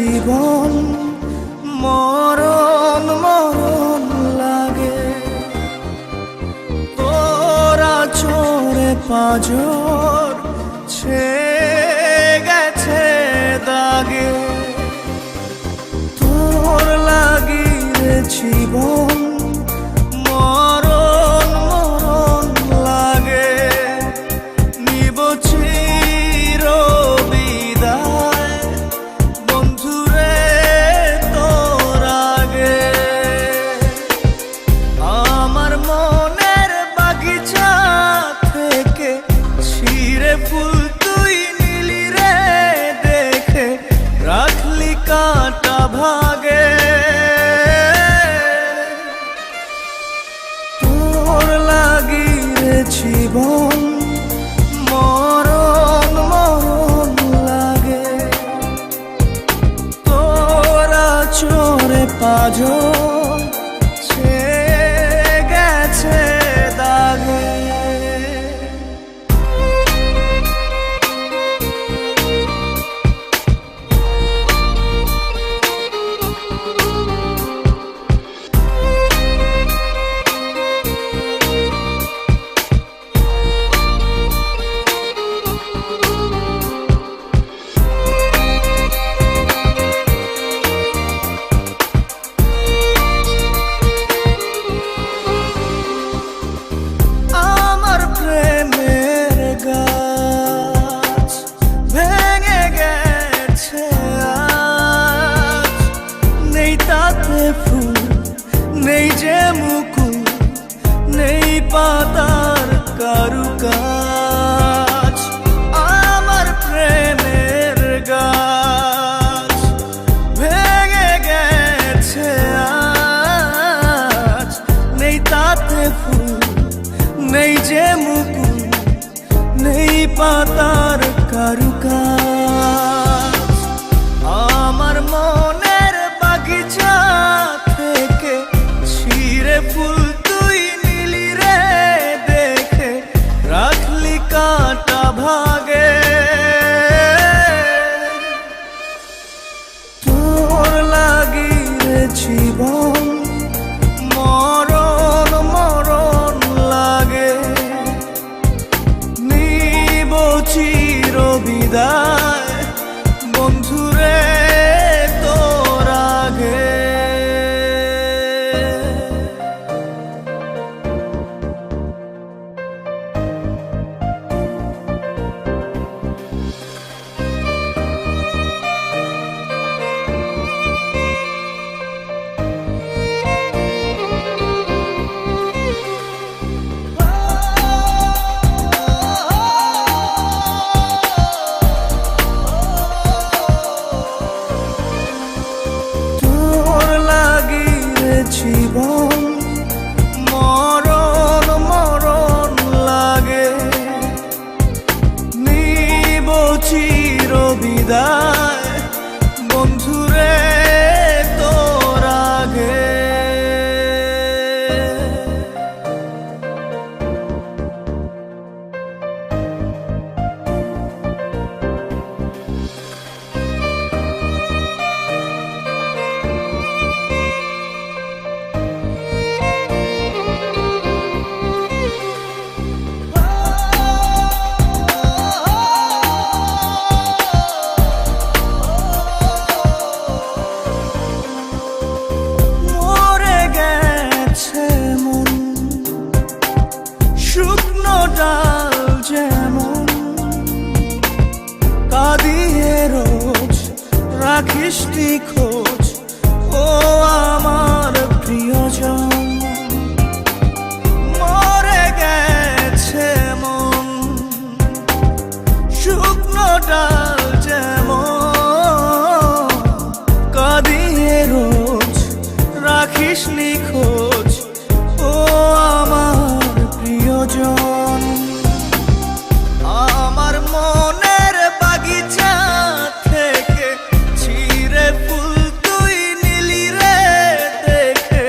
জীবন মরণ মরণ লাগে। তোরা চোরে পাঁজর ছেয়ে গেছে দাগে। তোর লাগি রে জীবন মরণ মরণ লাগে। নিব চির বিদায় বন্ধুরে তোর আগে। আমার মনের বাগিচা থেকে ছিঁড়ে ফুল তুই নিলি রে দেখে, রাখলি কাঁটা ভাগে। তোর লাগি রে জীবন মরণ মরণ লাগে। তোরা চোরে পাঁজর ছেয়ে গেছে দাগে। নেই যে মুকুল নেই পাতার কারুকাজ। আমার প্রেমের গাছ ভেঙে গেছে আজ, নেই তাতে ফুল নেই যে মুকুল নেই পাতার কারুকাজ। আমার মনের বাগিচা থেকে ছিঁড়ে ফুল তুই নিলি রে দেখে, রাখলি কাঁটা ভাগে। তোর লাগি রে জীবন মরণ মরণ লাগে। নিব চির বিদায় বন্ধুরে তোর আগে। জীবন মরণ মরণ লাগে। নিব চির বিদায় বন্ধুরে তোর আগে। ডাল যেমন কাঁদিয়ে রোজ রাখিস খোঁজ, ও আমার প্রিয়জন। মরে গেছে মন শুকনো ডাল যেমন কাঁদিয়ে রোজ রাখিস খোঁজ, ও আমার প্রিয়জন। আমার মনের বাগিচা থেকে ছিঁড়ে ফুল তুই নিলি রে দেখে,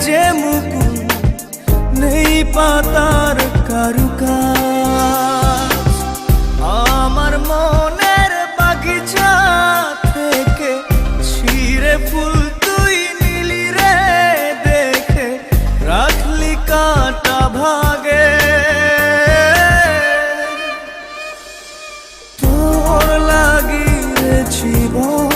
যে মুকুল নেই পাতার কারুকাজ। আমার মনের বাগিচা থেকে ছিঁড়ে ফুল তুই নিলি রে দেখে, রাখলি কাটা ভাগে। তোর লাগি রে জীবন